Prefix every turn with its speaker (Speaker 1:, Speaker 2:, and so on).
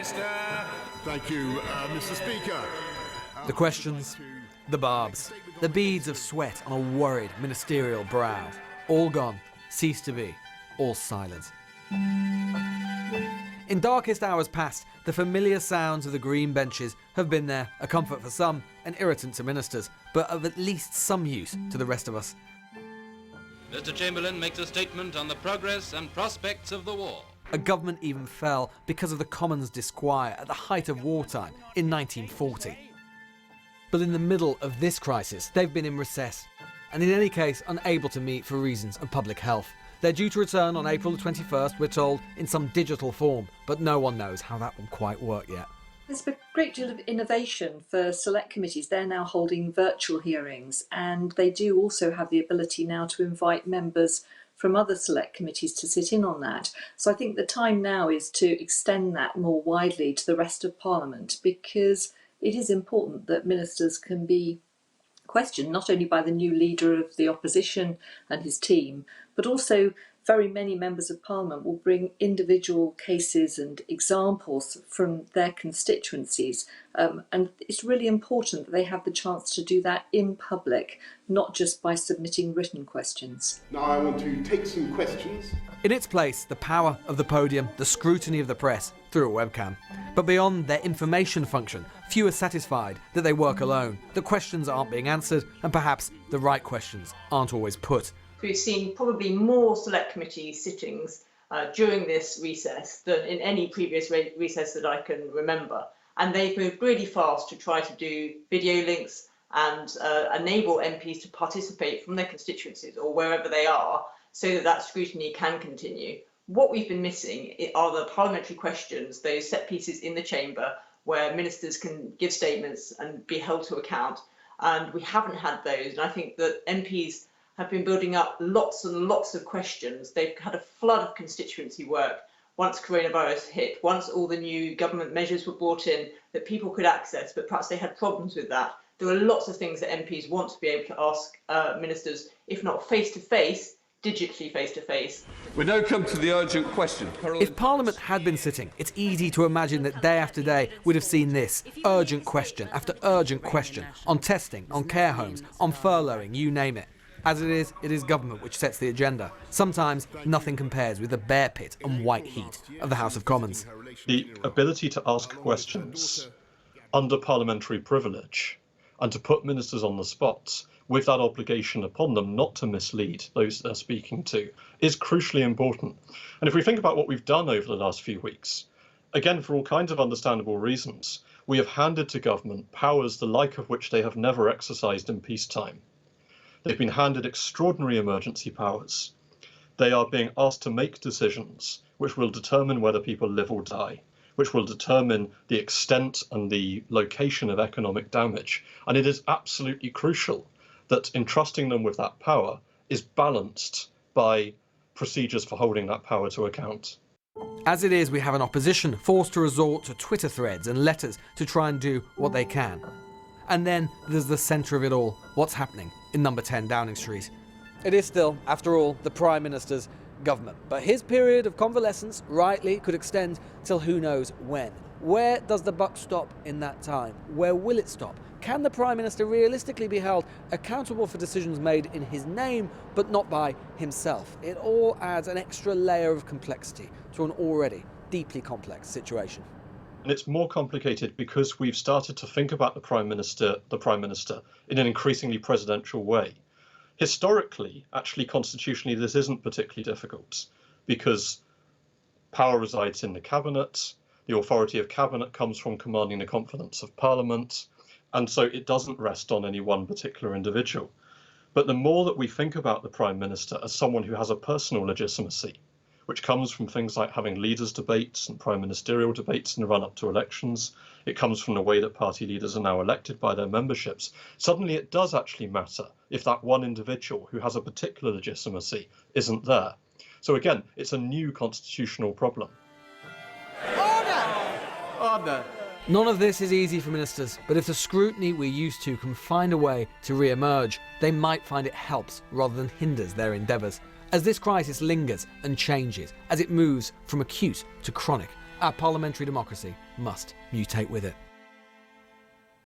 Speaker 1: Minister.
Speaker 2: Thank you, Mr. Speaker.
Speaker 3: The questions, the barbs, the beads of sweat on a worried ministerial brow. All gone, ceased to be, all silent. In darkest hours past, the familiar sounds of the green benches have been there, a comfort for some, an irritant to ministers, but of at least some use to the rest of us.
Speaker 4: Mr. Chamberlain makes a statement on the progress and prospects of the war.
Speaker 3: A government even fell because of the Commons' disquiet at the height of wartime in 1940. But in the middle of this crisis, they've been in recess, and in any case unable to meet for reasons of public health. They're due to return on April the 21st, we're told, in some digital form, but no one knows how that will quite work yet.
Speaker 5: There's been a great deal of innovation for select committees. They're now holding virtual hearings, and they do also have the ability now to invite members from other select committees to sit in on that. So I think the time now is to extend that more widely to the rest of Parliament, because it is important that ministers can be questioned not only by the new leader of the opposition and his team, but also very many members of Parliament will bring individual cases and examples from their constituencies, and it's really important that they have the chance to do that in public, not just by submitting written questions.
Speaker 2: Now I want to take some questions.
Speaker 3: In its place, the power of the podium, the scrutiny of the press through a webcam. But beyond their information function, few are satisfied that they work alone, that questions aren't being answered, and perhaps the right questions aren't always put.
Speaker 6: We've seen probably more select committee sittings during this recess than in any previous recess that I can remember. And they've moved really fast to try to do video links and enable MPs to participate from their constituencies or wherever they are, so that that scrutiny can continue. What we've been missing are the parliamentary questions, those set pieces in the chamber where ministers can give statements and be held to account. And we haven't had those. And I think that MPs have been building up lots and lots of questions. They've had a flood of constituency work once coronavirus hit, once all the new government measures were brought in that people could access, but perhaps they had problems with that. There are lots of things that MPs want to be able to ask ministers, if not face-to-face, digitally face-to-face.
Speaker 1: We now come to the urgent question.
Speaker 3: If Parliament had been sitting, it's easy to imagine that day after day we'd have seen this, urgent question after urgent question, on testing, on care homes, on furloughing, you name it. As it is government which sets the agenda. Sometimes nothing compares with the bear pit and white heat of the House of Commons.
Speaker 7: The ability to ask questions under parliamentary privilege and to put ministers on the spot with that obligation upon them not to mislead those they're speaking to is crucially important. And if we think about what we've done over the last few weeks, again, for all kinds of understandable reasons, we have handed to government powers the like of which they have never exercised in peacetime. They've been handed extraordinary emergency powers. They are being asked to make decisions which will determine whether people live or die, which will determine the extent and the location of economic damage. And it is absolutely crucial that entrusting them with that power is balanced by procedures for holding that power to account.
Speaker 3: As it is, we have an opposition forced to resort to Twitter threads and letters to try and do what they can. And then there's the centre of it all, what's happening in number 10 Downing Street. It is still, after all, the Prime Minister's government, but his period of convalescence, rightly, could extend till who knows when. Where does the buck stop in that time? Where will it stop? Can the Prime Minister realistically be held accountable for decisions made in his name, but not by himself? It all adds an extra layer of complexity to an already deeply complex situation.
Speaker 7: And it's more complicated because we've started to think about the Prime Minister in an increasingly presidential way. Historically, actually constitutionally, this isn't particularly difficult because power resides in the cabinet. The authority of cabinet comes from commanding the confidence of Parliament. And so it doesn't rest on any one particular individual. But the more that we think about the Prime Minister as someone who has a personal legitimacy, which comes from things like having leaders' debates and prime ministerial debates in the run-up to elections. It comes from the way that party leaders are now elected by their memberships. Suddenly it does actually matter if that one individual who has a particular legitimacy isn't there. So again, it's a new constitutional problem.
Speaker 1: Order!
Speaker 3: None of this is easy for ministers, but if the scrutiny we're used to can find a way to re-emerge, they might find it helps rather than hinders their endeavours. As this crisis lingers and changes, as it moves from acute to chronic, Our parliamentary democracy must mutate with it.